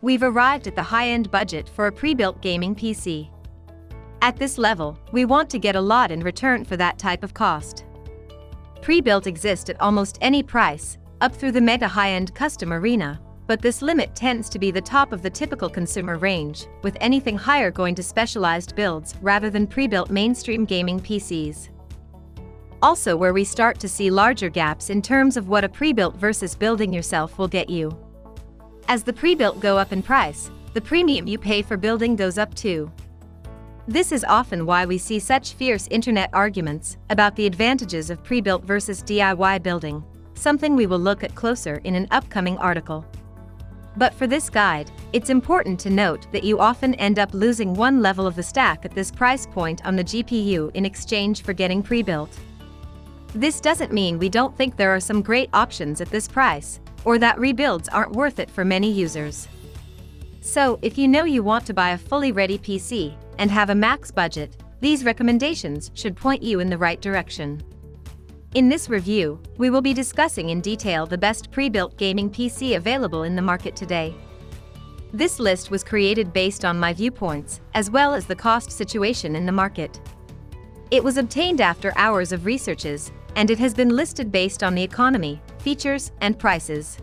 We've arrived at the high-end budget for a pre-built gaming PC. At this level, we want to get a lot in return for that type of cost. Pre-built exist at almost any price, up through the mega high-end custom arena, but this limit tends to be the top of the typical consumer range, with anything higher going to specialized builds rather than pre-built mainstream gaming PCs. Also where we start to see larger gaps in terms of what a pre-built versus building yourself will get you. As the pre-built go up in price, the premium you pay for building goes up too. This is often why we see such fierce internet arguments about the advantages of pre-built versus DIY building, something we will look at closer in an upcoming article. But for this guide, it's important to note that you often end up losing one level of the stack at this price point on the GPU in exchange for getting pre-built. This doesn't mean we don't think there are some great options at this price, or that rebuilds aren't worth it for many users. So, if you know you want to buy a fully ready PC and have a max budget, these recommendations should point you in the right direction. In this review, we will be discussing in detail the best pre-built gaming PC available in the market today. This list was created based on my viewpoints, as well as the cost situation in the market. It was obtained after hours of researches, and it has been listed based on the economy, features, and prices.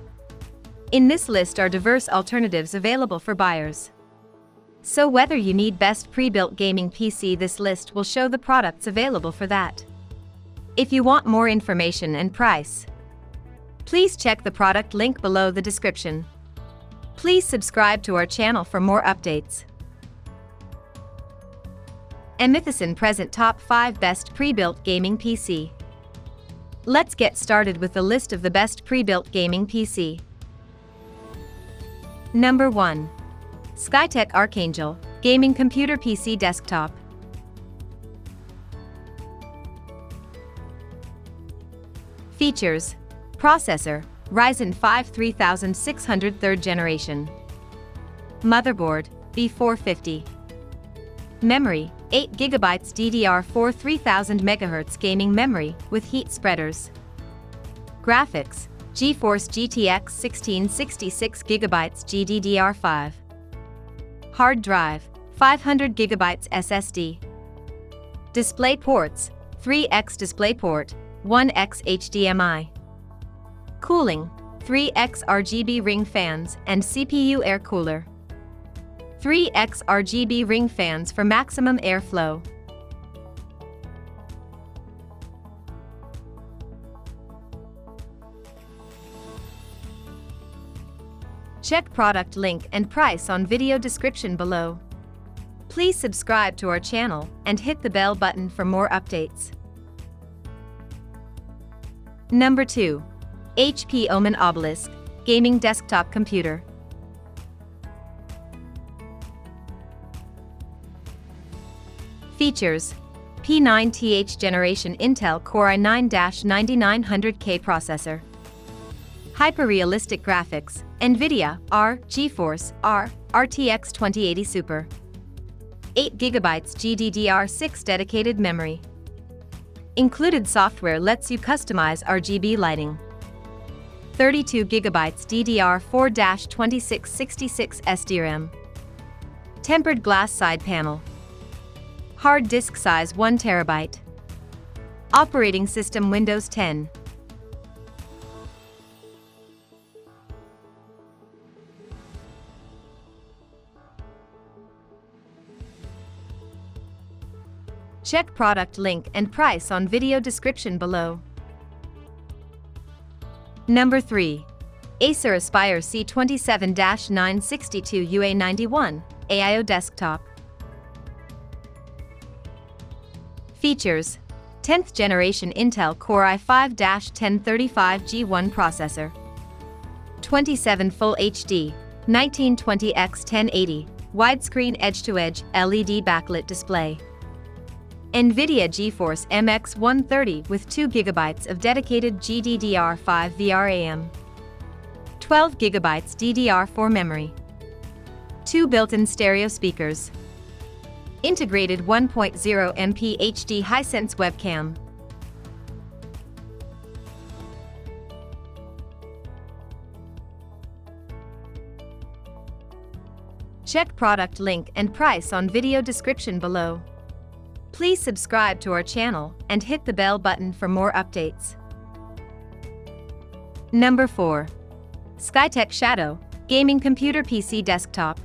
In this list are diverse alternatives available for buyers. So whether you need best pre-built gaming PC, this list will show the products available for that. If you want more information and price, please check the product link below the description. Please subscribe to our channel for more updates. Amethicin present top 5 best pre-built gaming PC. Let's get started with the list of the best pre-built gaming PC. Number 1. Skytech Archangel Gaming Computer PC Desktop. Features: Processor, Ryzen 5 3600 3rd generation. Motherboard, B450. Memory, 8GB DDR4 3000 MHz gaming memory with heat spreaders. Graphics, GeForce GTX 1666 GB GDDR5. Hard drive, 500GB SSD. Display ports, 3x DisplayPort, 1x HDMI. Cooling, 3x RGB ring fans and CPU air cooler. 3x RGB ring fans for maximum airflow. Check product link and price on video description below. Please subscribe to our channel and hit the bell button for more updates. Number 2. HP Omen Obelisk Gaming Desktop Computer. Features: P9th generation Intel Core i9-9900K processor. Hyper-realistic graphics, NVIDIA R, GeForce R, RTX 2080 Super. 8GB GDDR6 dedicated memory. Included software lets you customize RGB lighting. 32GB DDR4-2666 SDRAM. Tempered glass side panel. Hard disk size 1TB. Operating system Windows 10. Check product link and price on video description below. Number 3. Acer Aspire C27-962 UA91 AIO Desktop. Features: 10th generation Intel Core i5-1035G1 processor. 27 Full HD, 1920x1080, widescreen edge-to-edge LED backlit display. NVIDIA GeForce MX 130 with 2GB of dedicated GDDR5 VRAM. 12GB DDR4 memory. 2 built-in stereo speakers. Integrated 1.0MP HD Hisense webcam. Check product link and price on video description below. Please subscribe to our channel and hit the bell button for more updates. Number 4. Skytech Shadow Gaming Computer PC Desktop.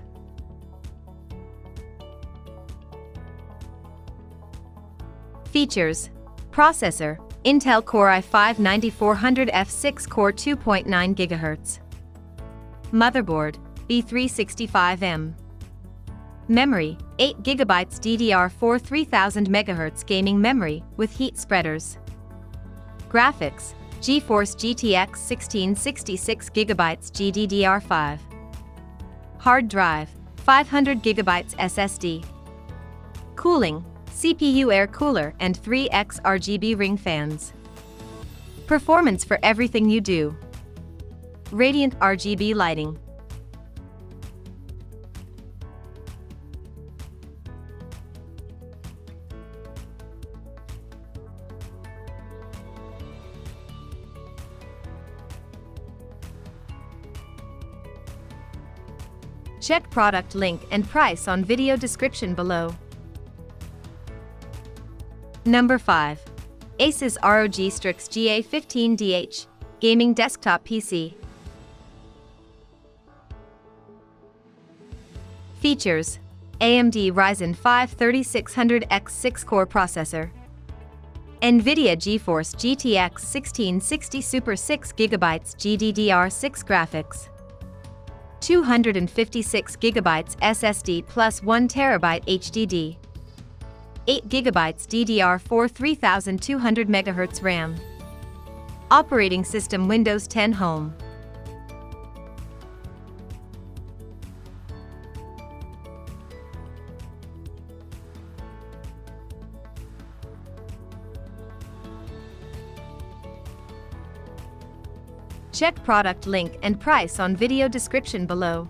Features: Processor: Intel Core i5-9400F6 Core 2.9 GHz. Motherboard: B365M. Memory: 8 GB DDR4 3000 MHz gaming memory with heat spreaders. Graphics: GeForce GTX 1660 6GB GDDR5. Hard drive: 500 GB SSD. Cooling: CPU air cooler and 3x RGB ring fans. Performance for everything you do. Radiant RGB lighting. Check product link and price on video description below. Number 5. ASUS ROG Strix GA15DH Gaming Desktop PC. Features: AMD Ryzen 5 3600X 6-core processor. NVIDIA GeForce GTX 1660 Super 6GB GDDR6 graphics. 256GB SSD plus 1TB HDD. 8GB DDR4 3200 MHz RAM. Operating system Windows 10 Home. Check product link and price on video description below.